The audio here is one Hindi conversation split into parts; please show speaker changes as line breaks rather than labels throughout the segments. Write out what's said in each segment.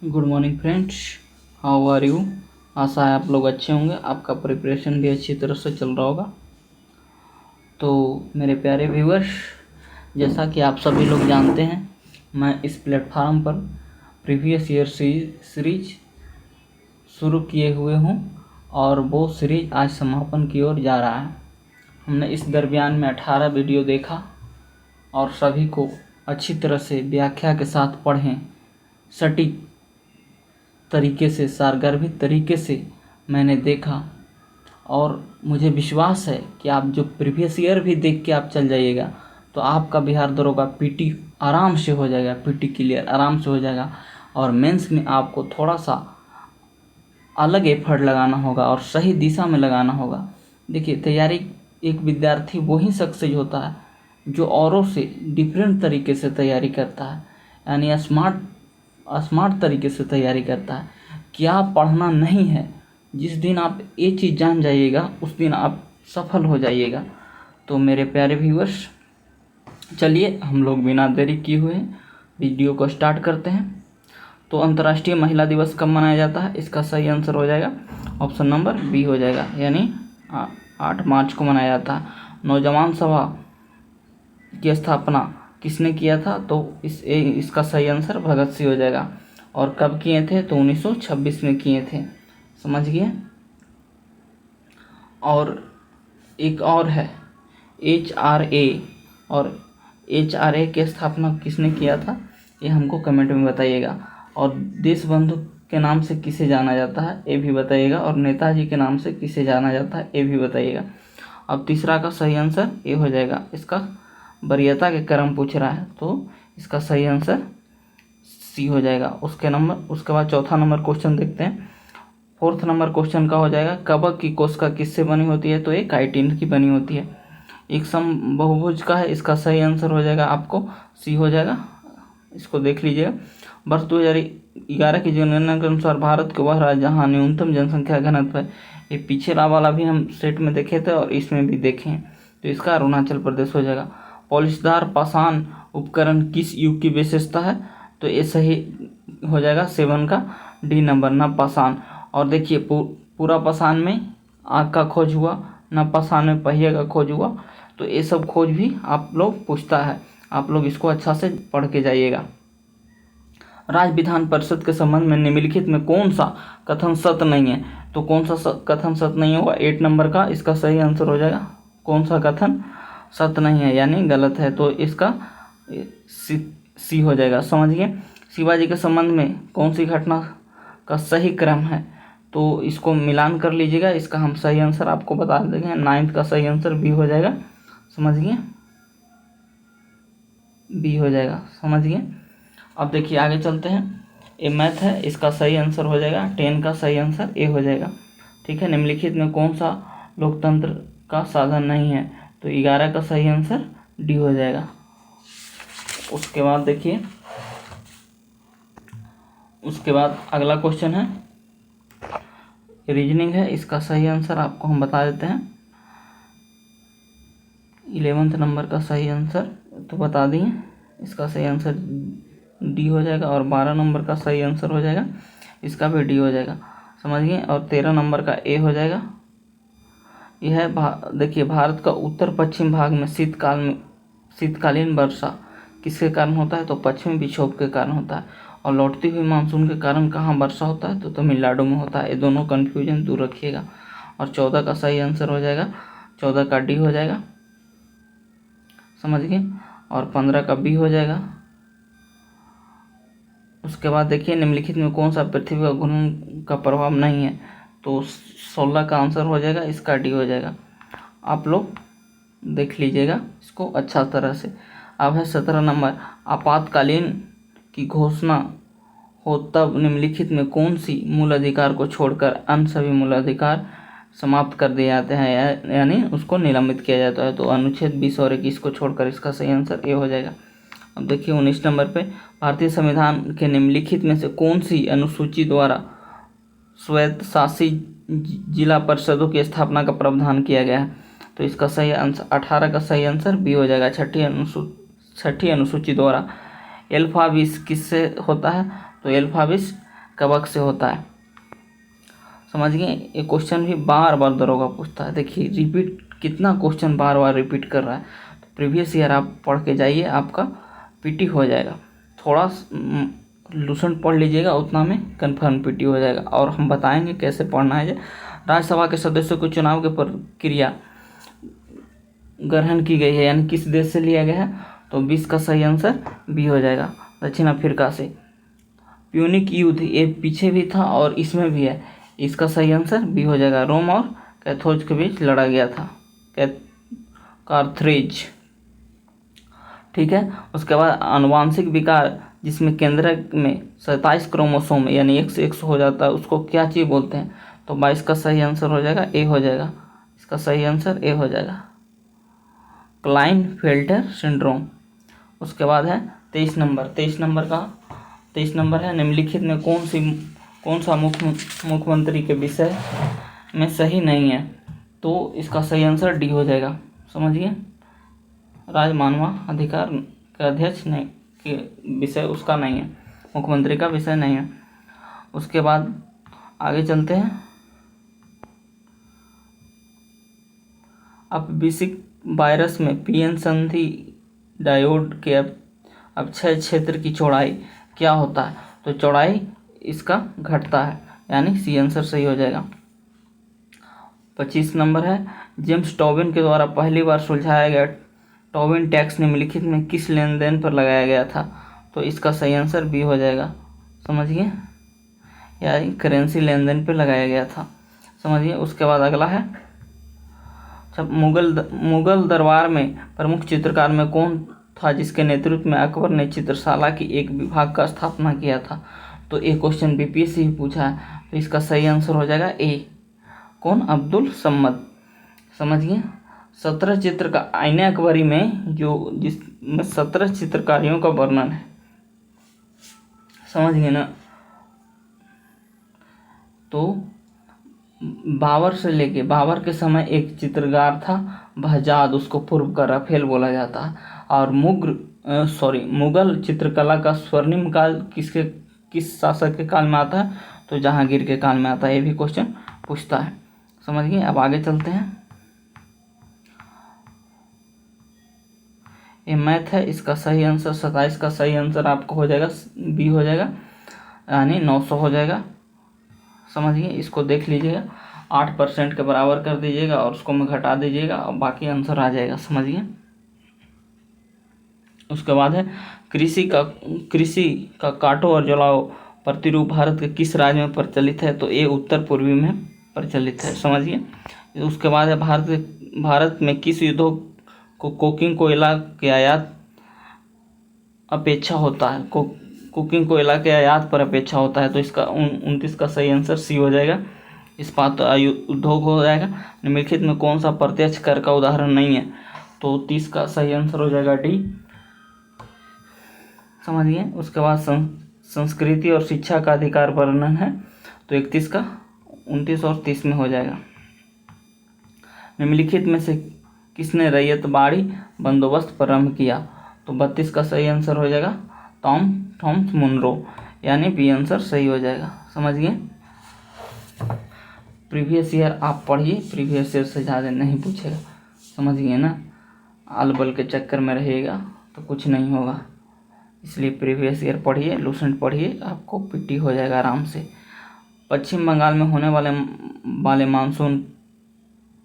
Good morning friends, how are you. आशा है आप लोग अच्छे होंगे, आपका प्रिपरेशन भी अच्छी तरह से चल रहा होगा। तो मेरे प्यारे व्यूअर्स, जैसा कि आप सभी लोग जानते हैं, मैं इस प्लेटफार्म पर प्रीवियस ईयर सीरीज शुरू किए हुए हूं और वो सीरीज आज समापन की ओर जा रहा है। हमने इस दरमियान में 18 वीडियो देखा और सभी को अच्छी तरह से व्याख्या के साथ पढ़ें, सटीक तरीके से, सारगर्भित तरीके से मैंने देखा और मुझे विश्वास है कि आप जो प्रीवियस ईयर भी देख के आप चल जाइएगा तो आपका बिहार दरोगा पीटी आराम से हो जाएगा, पीटी क्लियर आराम से हो जाएगा। और मेंस में आपको थोड़ा सा अलग एफर्ट लगाना होगा और सही दिशा में लगाना होगा। देखिए, तैयारी एक विद्यार्थी वही सक्सेस होता है जो औरों से डिफरेंट तरीके से तैयारी करता है, यानी स्मार्ट तरीके से तैयारी करता है। क्या पढ़ना नहीं है, जिस दिन आप ये चीज़ जान जाइएगा उस दिन आप सफल हो जाइएगा। तो मेरे प्यारे व्यूअर्स, चलिए हम लोग बिना देरी किए हुए वीडियो को स्टार्ट करते हैं। तो अंतर्राष्ट्रीय महिला दिवस कब मनाया जाता है, इसका सही आंसर हो जाएगा ऑप्शन नंबर बी हो जाएगा, यानी 8 मार्च को मनाया जाता है। नौजवान सभा की स्थापना किसने किया था, तो इसका सही आंसर भगत सिंह हो जाएगा। और कब किए थे, तो 1926 में किए थे, समझ गए। और एक और है HRA, और HRA की स्थापना किसने किया था, ये हमको कमेंट में बताइएगा। और देश बंधु के नाम से किसे जाना जाता है, ये भी बताइएगा। और नेताजी के नाम से किसे जाना जाता है, ये भी बताइएगा। अब तीसरा का सही आंसर ये हो जाएगा, इसका वरीयता के क्रम पूछ रहा है तो इसका सही आंसर सी हो जाएगा। उसके बाद चौथा नंबर क्वेश्चन देखते हैं। 4th नंबर क्वेश्चन का हो जाएगा, कवक की कोशिका किससे बनी होती है, तो ये काइटिन की बनी होती है। एक सम बहुभुज का है, इसका सही आंसर हो जाएगा आपको सी हो जाएगा। इसको देख लीजिएगा। वर्ष 2011 की जनगणना के अनुसार भारत के वह राज्य जहाँ न्यूनतम जनसंख्या घनत्व है, ये पिछला वाला भी हम सेट में देखे थे और इसमें भी देखे हैं, तो इसका अरुणाचल प्रदेश हो जाएगा। पॉलिशदार पाषाण उपकरण किस युग की विशेषता है, तो ये सही हो जाएगा 7 का डी नंबर, न पाषाण। और देखिए, पूरा पाषाण में आग का खोज हुआ, न पाषाण में पहिए का खोज हुआ, तो ये सब खोज भी आप लोग पूछता है, आप लोग इसको अच्छा से पढ़ के जाइएगा। राज्य विधान परिषद के संबंध में निम्नलिखित में कौन सा कथन सत्य नहीं है, तो कौन सा कथन सत्य नहीं होगा, 8 नंबर का इसका सही आंसर हो जाएगा। कौन सा कथन सत्य नहीं है यानी गलत है, तो इसका सी हो जाएगा, समझिए। शिवाजी के संबंध में कौन सी घटना का सही क्रम है, तो इसको मिलान कर लीजिएगा, इसका हम सही आंसर आपको बता देंगे। 9th का सही आंसर बी हो जाएगा, समझिए, बी हो जाएगा, समझिए। अब देखिए आगे चलते हैं। ये मैथ है, इसका सही आंसर हो जाएगा 10 का सही आंसर ए हो जाएगा, ठीक है। निम्नलिखित में कौन सा लोकतंत्र का साधन नहीं है, तो 11 का सही आंसर डी हो जाएगा। उसके बाद देखिए, उसके बाद अगला क्वेश्चन है, रीजनिंग है, इसका सही आंसर आपको हम बता देते हैं। 11th नंबर का सही आंसर तो बता दिए, इसका सही आंसर डी हो जाएगा। और 12 नंबर का सही आंसर हो जाएगा, इसका भी डी हो जाएगा, समझिए। और 13 नंबर का ए हो जाएगा। यह है देखिए, भारत का उत्तर पश्चिम भाग में शीतकालीन वर्षा किसके कारण होता है, तो पश्चिमी विक्षोभ के कारण होता है। और लौटती हुई मानसून के कारण कहाँ वर्षा होता है, तो तमिलनाडु में होता है। ये दोनों कन्फ्यूजन दूर रखिएगा। और 14 का सही आंसर हो जाएगा, 14 का डी हो जाएगा, समझ गए। और 15 का बी हो जाएगा। उसके बाद देखिए, निम्नलिखित में कौन सा पृथ्वी का घूर्णन का प्रभाव नहीं है, तो 16 का आंसर हो जाएगा, इसका डी हो जाएगा। आप लोग देख लीजिएगा इसको अच्छा तरह से। अब है 17 नंबर, आपातकालीन की घोषणा हो तब निम्नलिखित में कौन सी मूल अधिकार को छोड़कर अन्य सभी मूल अधिकार समाप्त कर दिए जाते हैं, यानी उसको निलंबित किया जाता है, तो अनुच्छेद 20 और 21 को छोड़कर, इसका सही आंसर ए हो जाएगा। अब देखिए 19 नंबर पे, भारतीय संविधान के निम्नलिखित में से कौन सी अनुसूची द्वारा स्वायत्त शासित जिला परिषदों की स्थापना का प्रावधान किया गया है, तो इसका सही आंसर 18 का सही आंसर बी हो जाएगा, छठी अनुसूची द्वारा। अल्फा 20 किससे होता है, तो अल्फा 20 कवक से होता है। समझ गए। ये क्वेश्चन भी बार बार दरोगा पूछता है। देखिए रिपीट, कितना क्वेश्चन बार बार रिपीट कर रहा है। तो प्रीवियस ईयर आप पढ़ के जाइए, आपका पीटी हो जाएगा। थोड़ा लूसेंट पढ़ लीजिएगा, उतना में कन्फर्म पीटी हो जाएगा। और हम बताएंगे कैसे पढ़ना है। राज्यसभा के सदस्यों को चुनाव की प्रक्रिया ग्रहण की गई है, यानी किस देश से लिया गया है, तो 20 का सही आंसर बी हो जाएगा, दक्षिण अफ्रीका से। प्यूनिक युद्ध, ये पीछे भी था और इसमें भी है, इसका सही आंसर बी हो जाएगा, रोम और कैथोज के बीच लड़ा गया था, कार्थरेज। ठीक है। उसके बाद आनुवांशिक विकार, जिसमें केंद्रक में 27 क्रोमोसोम यानी 1 से 100 हो जाता है, उसको क्या चीज़ बोलते हैं, तो 22 का सही आंसर हो जाएगा ए हो जाएगा, इसका सही आंसर ए हो जाएगा, क्लाइनफेल्टर सिंड्रोम। उसके बाद है 23 नंबर है, निम्नलिखित में कौन सा मुख्यमंत्री के विषय में सही नहीं है, तो इसका सही आंसर डी हो जाएगा। समझिए, राज्य मानवाधिकार के अध्यक्ष नहीं के विषय उसका नहीं है, मुख्यमंत्री का विषय नहीं है। उसके बाद आगे चलते हैं। अपविशिक वायरस में पीएन संधि डायोड के अपक्षय क्षेत्र की चौड़ाई क्या होता है, तो चौड़ाई इसका घटता है, यानी सी आंसर सही हो जाएगा। 25 नंबर है, जेम्स टोबिन के द्वारा पहली बार सुलझाया गया टोबिन टैक्स निम्नलिखित में किस लेन देन पर लगाया गया था, तो इसका सही आंसर बी हो जाएगा। समझिए, यानी करेंसी लेन देन पर लगाया गया था। समझिए। उसके बाद अगला है, जब मुगल दरबार में प्रमुख चित्रकार में कौन था जिसके नेतृत्व में अकबर ने चित्रशाला की एक विभाग का स्थापना किया था, तो एक क्वेश्चन बीपीएससी भी पूछा है, तो इसका सही आंसर हो जाएगा ए, कौन, अब्दुल सम्मद। समझिए। 17 चित्र का आईने अकबरी में जिसमें 17 चित्रकारियों का वर्णन है। समझ गए ना। तो बाबर के समय एक चित्रकार था बहजाद, उसको पूर्व का राफेल बोला जाता है। और मुगल चित्रकला का स्वर्णिम काल किस शासक के काल में आता है, तो जहांगीर के काल में आता है। ये भी क्वेश्चन पूछता है। समझिए। अब आगे चलते हैं। ये मैथ है, इसका सही आंसर 27 का सही आंसर आपको हो जाएगा बी हो जाएगा, यानी 900 हो जाएगा। समझिए। इसको देख लीजिएगा, 8% के बराबर कर दीजिएगा और उसको में घटा दीजिएगा और बाकी आंसर आ जाएगा। समझिए। उसके बाद है, कृषि का काटो और जलाओ प्रतिरूप भारत के किस राज्य में प्रचलित है, तो ये उत्तर पूर्वी में प्रचलित है। समझिए। उसके बाद है, भारत में किस उद्योग को कोकिंग कोयला के आयात अपेक्षा होता है, कुकिंग कोयला के आयात पर अपेक्षा होता है, तो इसका 29 का सही आंसर सी हो जाएगा, इस्पात उद्योग हो जाएगा। निम्नलिखित में कौन सा प्रत्यक्ष कर का उदाहरण नहीं है, तो 30 का सही आंसर हो जाएगा डी। समझिए। उसके बाद संस्कृति और शिक्षा का अधिकार वर्णन है, तो 29 और 30 में हो जाएगा। निम्नलिखित में से किसने रैयतबाड़ी बंदोबस्त प्रारंभ किया, तो 32 का सही आंसर हो जाएगा थॉमस मुनरो, यानी बी आंसर सही हो जाएगा। समझिए। प्रीवियस ईयर आप पढ़िए, प्रीवियस ईयर से ज़्यादा नहीं पूछेगा। समझिए ना, अलबल के चक्कर में रहिएगा तो कुछ नहीं होगा, इसलिए प्रीवियस ईयर पढ़िए, लूसेंट पढ़िए, आपको पीटी हो जाएगा आराम से। पश्चिम बंगाल में होने वाले मानसून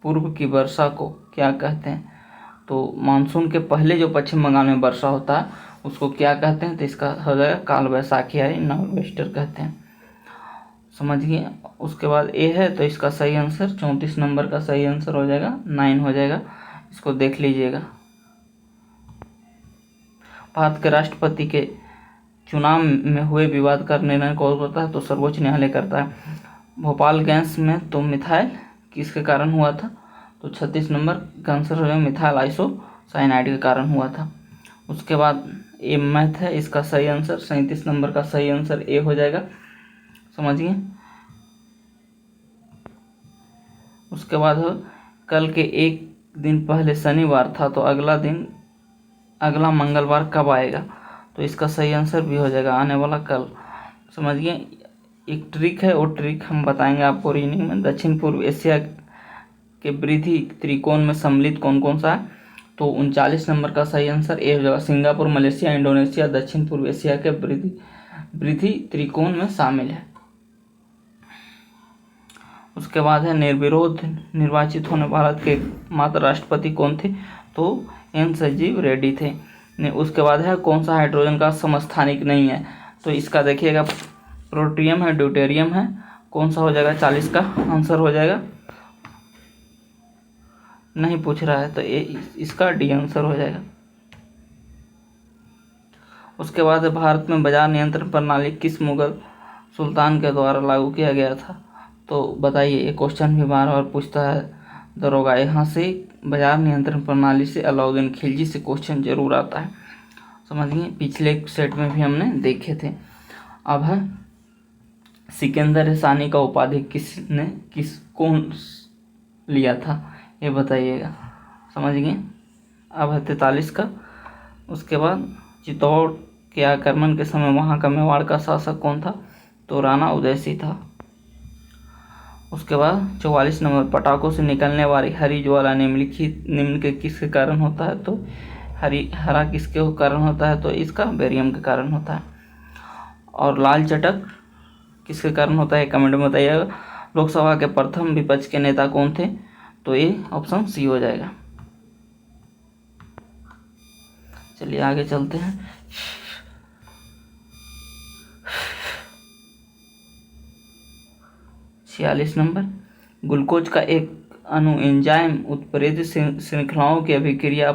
पूर्व की वर्षा को क्या कहते हैं, तो मानसून के पहले जो पश्चिम बंगाल में वर्षा होता है उसको क्या कहते हैं, तो इसका हो जाएगा काल वैसाखी या नॉर्वेस्टर कहते हैं। समझिए। उसके बाद ए है, तो इसका सही आंसर 34 नंबर का सही आंसर हो जाएगा 9 हो जाएगा, इसको देख लीजिएगा। भारत के राष्ट्रपति के चुनाव में हुए विवाद का निर्णय कौन करता है, तो सर्वोच्च न्यायालय करता है। भोपाल गैस में तो मिथाइल किसके कारण हुआ था, तो 36 नंबर का आंसर हो जाएगा मिथाइल आइसोसाइनाइड के कारण हुआ था। उसके बाद ए मैथ है, इसका सही आंसर 37 नंबर का सही आंसर ए हो जाएगा। समझिए। उसके बाद कल के एक दिन पहले शनिवार था, तो अगला मंगलवार कब आएगा, तो इसका सही आंसर भी हो जाएगा आने वाला कल। समझिए। एक ट्रिक है, वो ट्रिक हम बताएंगे आपको रीजनिंग में। दक्षिण पूर्व एशिया के वृद्धि त्रिकोण में सम्मिलित कौन कौन सा है? तो 39 नंबर का सही आंसर ए हो जाएगा। सिंगापुर, मलेशिया, इंडोनेशिया दक्षिण पूर्व एशिया के वृद्धि त्रिकोण में शामिल है। उसके बाद है निर्विरोध निर्वाचित होने भारत के एकमात्र राष्ट्रपति कौन थे? तो एन संजीव रेड्डी थे। उसके बाद है कौन सा हाइड्रोजन का समस्थानिक नहीं है? तो इसका देखिएगा प्रोटियम है, ड्यूटेरियम है। कौन सा हो जाएगा? 40 का आंसर हो जाएगा। नहीं पूछ रहा है तो इसका डी आंसर हो जाएगा। उसके बाद भारत में बाजार नियंत्रण प्रणाली किस मुगल सुल्तान के द्वारा लागू किया गया था? तो बताइए, ये क्वेश्चन भी बार बार पूछता है दरोगा। यहाँ से बाजार नियंत्रण प्रणाली से अलाउद्दीन खिलजी से क्वेश्चन जरूर आता है, समझिए। पिछले सेट में भी हमने देखे थे। अब है सिकंदर सानी का उपाधि कौन लिया था? ये बताइएगा, समझ गए। अब है 43 का। उसके बाद चित्तौड़ के आक्रमण के समय वहाँ का मेवाड़ का शासक कौन था? तो राणा उदयसिंह था। उसके बाद 44 नंबर, पटाखों से निकलने वाली हरी ज्वाला निम्न के किसके कारण होता है? तो हरा किसके कारण होता है? तो इसका बेरियम के कारण होता है। और लाल चटक किसके कारण होता है? कमेंट में बताइएगा। लोकसभा के प्रथम विपक्ष के नेता कौन थे? तो ये ऑप्शन सी हो जाएगा। चलिए आगे चलते हैं। छियालीस नंबर, ग्लूकोज का एक अणु एंजाइम उत्प्रेरित श्रृंखलाओं की अभिक्रिया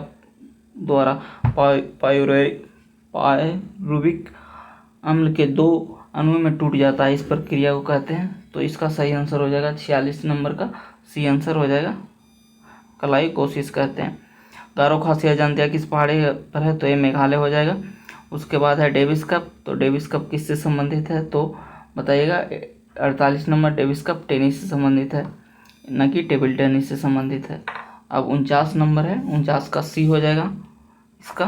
द्वारा पायरुविक अम्ल के 2 अणुओं में टूट जाता है। इस प्रक्रिया को कहते हैं? तो इसका सही आंसर हो जाएगा 46 नंबर का सी आंसर हो जाएगा। कलाई कोशिश कहते हैं। गारो खासिया जंतिया किस पहाड़ी पर है? तो ये मेघालय हो जाएगा। उसके बाद है डेविस कप। तो डेविस कप किससे संबंधित है? तो बताइएगा। 48 नंबर, डेविस कप टेनिस से संबंधित है, न कि टेबल टेनिस से संबंधित है। अब 49 नंबर है, 49 का सी हो जाएगा। इसका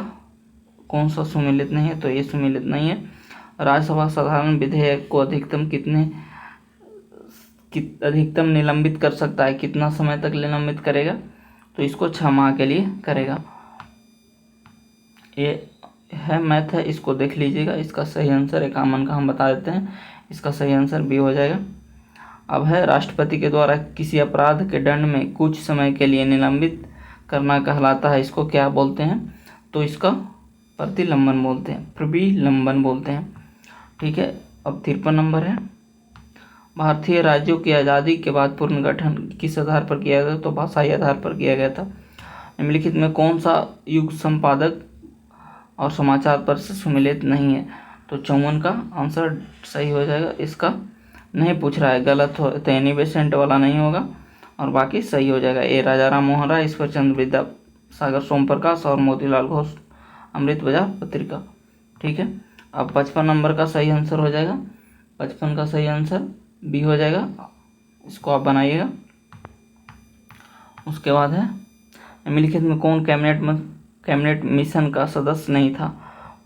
कौन सा सुमेलित नहीं है? तो ये सुमेलित नहीं है। राज्यसभा साधारण विधेयक को अधिकतम निलंबित कर सकता है, कितना समय तक निलंबित करेगा? तो इसको 6 माह के लिए करेगा। ये है मैथ है, इसको देख लीजिएगा। इसका सही आंसर 51 का हम बता देते हैं। इसका सही आंसर बी हो जाएगा। अब है राष्ट्रपति के द्वारा किसी अपराध के दंड में कुछ समय के लिए निलंबित करना कहलाता है, इसको क्या बोलते हैं? तो इसका प्रतिलंबन बोलते हैं, प्रविलंबन बोलते हैं। ठीक है। अब 53 नंबर है, भारतीय राज्यों की आज़ादी के बाद पुनर्गठन किस आधार पर किया गया? तो भाषाई आधार पर किया गया था। निम्नलिखित में कौन सा युग संपादक और समाचार पत्र से सुमेलित नहीं है? तो 54 का आंसर सही हो जाएगा। इसका नहीं पूछ रहा है, गलत हो तो एनी बेसेंट वाला नहीं होगा और बाकी सही हो जाएगा। ए राजा राम मोहन राय, ईश्वर चंद्र विद्यासागर सोम प्रकाश और मोतीलाल घोष अमृत बाजार पत्रिका। ठीक है। अब 55 नंबर का सही आंसर हो जाएगा। 55 का सही आंसर बी हो जाएगा। इसको आप बनाइएगा। उसके बाद है निम्नलिखित में कौन कैबिनेट मिशन का सदस्य नहीं था?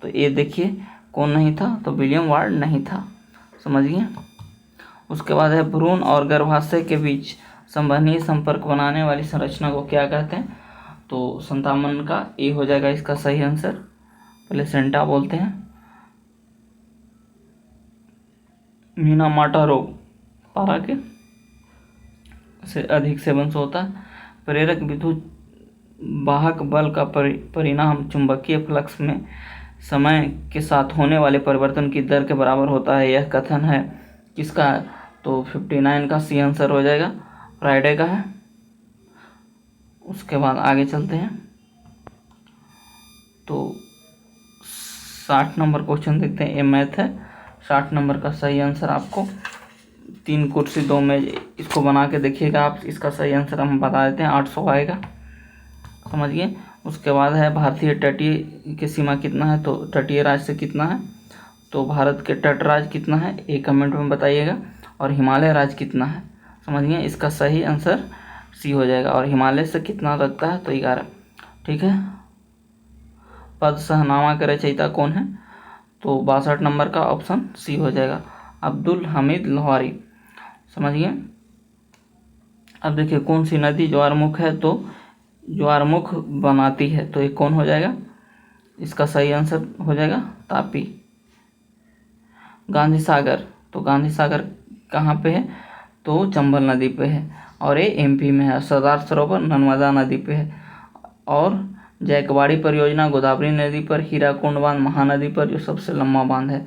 तो ये देखिए कौन नहीं था? तो विलियम वार्ड नहीं था, समझिए। उसके बाद है भ्रूण और गर्भाशय के बीच संवहनीय संपर्क बनाने वाली संरचना को क्या कहते हैं? तो 57 का ए हो जाएगा इसका सही आंसर। प्लेसेंटा बोलते हैं। मीनामाटा रोग पारा के से अधिक सेवन से होता है। प्रेरक विद्युत वाहक बल का परिणाम चुंबकीय फ्लक्स में समय के साथ होने वाले परिवर्तन की दर के बराबर होता है, यह कथन है किसका? तो 59 का सी आंसर हो जाएगा, फ्राइडे का है। उसके बाद आगे चलते हैं तो 60 नंबर क्वेश्चन देखते हैं। ये मैथ है। 60 नंबर का सही आंसर आपको 3 कुर्सी 2 मेज, इसको बना के देखिएगा आप। इसका सही आंसर हम बता देते हैं, 800 आएगा, समझिए। उसके बाद है भारतीय तटीय की सीमा कितना है? तो तटीय राज्य से कितना है? तो भारत के तट राज्य कितना है? एक कमेंट में बताइएगा। और हिमालय राज्य कितना है, समझिए। इसका सही आंसर सी हो जाएगा। और हिमालय से कितना लगता है? तो 11। ठीक है। पद सहनामा के रचयिता कौन है? तो 62 नंबर का ऑप्शन सी हो जाएगा। अब्दुल हमीद लाहौरी। समझिए। अब देखिए कौन सी नदी ज्वारमुख है, तो ज्वारमुख बनाती है, तो ये कौन हो जाएगा, इसका सही आंसर हो जाएगा तापी। गांधी सागर, तो गांधी सागर कहाँ पे है, तो चंबल नदी पे है और ये एमपी में है। सरदार सरोवर नर्मदा नदी पे है। और जायकवाड़ी परियोजना गोदावरी नदी पर, हीराकुंड बांध महानदी पर जो सबसे लंबा बांध है।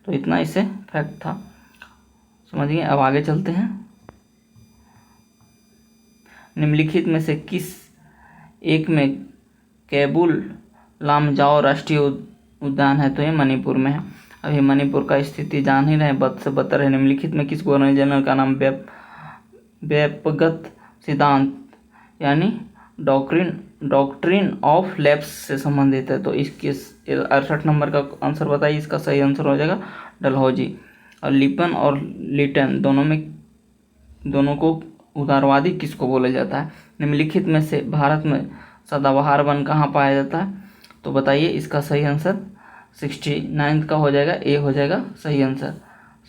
तो इतना इससे फैक्ट था। समझिए। अब आगे चलते हैं। निम्नलिखित में से किस एक में कैबुल लामजाओ राष्ट्रीय उद्यान है, तो ये मणिपुर में है। अब ये मणिपुर का स्थिति जान ही रहे, बद से बदतर है। निम्नलिखित में किस गवर्नर जनरल का नाम व्यापगत सिद्धांत यानी डॉक्ट्रिन ऑफ लैप्स से संबंधित है, तो इसके 68 नंबर का आंसर बताइए। इसका सही आंसर हो जाएगा डलहौजी। और लिपन और लिटन दोनों को उदारवादी किसको बोला जाता है। निम्नलिखित में से भारत में सदाबहार वन कहाँ पाया जाता है, तो बताइए। इसका सही आंसर 69 का हो जाएगा, ए हो जाएगा सही आंसर।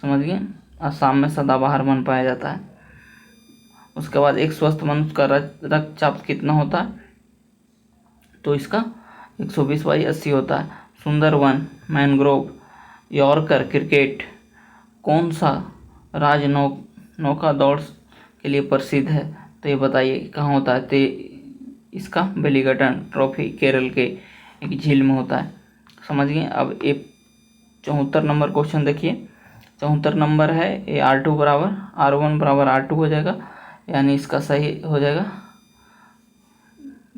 समझ गए। असम में सदाबहार वन पाया जाता है। उसके बाद एक स्वस्थ मनुष्य का रक्तचाप कितना होता है, तो इसका 120/80 होता है। सुंदरवन, मैनग्रोव, यॉर्कर क्रिकेट कौन सा राज्य नौका दौड़ के लिए प्रसिद्ध है, तो ये बताइए कहाँ होता है। तो इसका बेलीगटन ट्रॉफी केरल के एक झील में होता है। समझिए। अब ये 74 नंबर क्वेश्चन देखिए। 74 नंबर है ये R2 बराबर R1 बराबर R2 हो जाएगा, यानी इसका सही हो जाएगा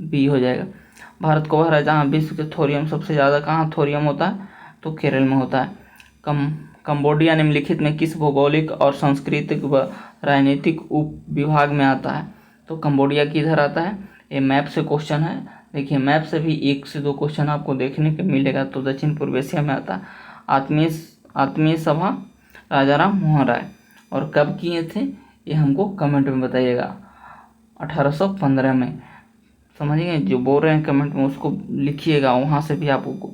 बी हो जाएगा। भारत को वह जहाँ विश्व के थोरियम सबसे ज़्यादा कहाँ थोरियम होता है, तो केरल में होता है। कंबोडिया निम्नलिखित में किस भौगोलिक और सांस्कृतिक व राजनीतिक उप विभाग में आता है, तो कंबोडिया किधर आता है। ये मैप से क्वेश्चन है। देखिए मैप से भी 1 से 2 क्वेश्चन आपको देखने को मिलेगा, तो दक्षिण पूर्व एशिया में आता है। आत्मीय सभा राजाराम मोहन राय, और कब किए थे ये हमको कमेंट में बताइएगा। 1815 में। समझिए। जो बोल रहे हैं कमेंट में उसको लिखिएगा, वहाँ से भी आपको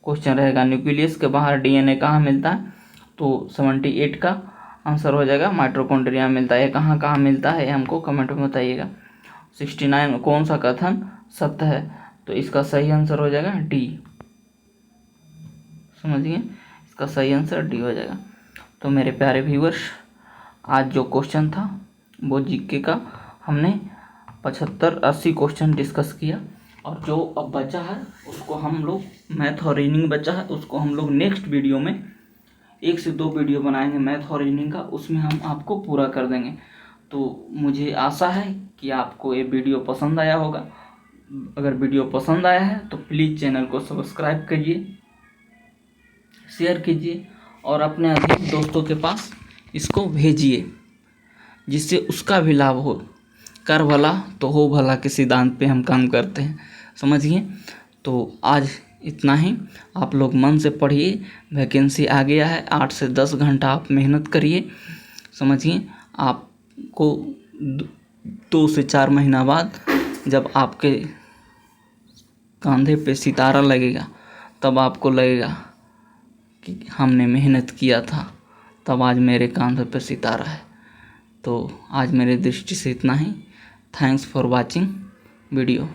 क्वेश्चन रहेगा। न्यूक्लियस के बाहर डीएनए कहाँ मिलता है, तो 78 का आंसर हो जाएगा माइटोकॉन्ड्रिया में मिलता है। कहाँ कहाँ मिलता है ये हमको कमेंट में बताइएगा। 69 कौन सा कथन सत्य है, तो इसका सही आंसर हो जाएगा डी। समझिए। इसका सही आंसर डी हो जाएगा। तो मेरे प्यारे व्यूअर्स, आज जो क्वेश्चन था वो जीके का हमने 75-80 क्वेश्चन डिस्कस किया, और जो अब बचा है उसको हम लोग मैथ और रीजनिंग बचा है उसको हम लोग नेक्स्ट वीडियो में 1 से 2 वीडियो बनाएंगे मैथ और रीजनिंग का, उसमें हम आपको पूरा कर देंगे। तो मुझे आशा है कि आपको ये वीडियो पसंद आया होगा। अगर वीडियो पसंद आया है तो प्लीज़ चैनल को सब्सक्राइब करिए, शेयर कीजिए और अपने अधिक दोस्तों के पास इसको भेजिए, जिससे उसका भी लाभ हो। कर भला तो हो भला के सिद्धांत पे हम काम करते हैं। समझिए। तो आज इतना ही। आप लोग मन से पढ़िए, वैकेंसी आ गया है। 8 से 10 घंटा आप मेहनत करिए। समझिए। आपको 2 से 4 महीना बाद जब आपके कंधे पे सितारा लगेगा, तब आपको लगेगा कि हमने मेहनत किया था, तब आज मेरे कंधे पे सितारा है। तो आज मेरे दृष्टि से इतना ही। Thanks for watching video.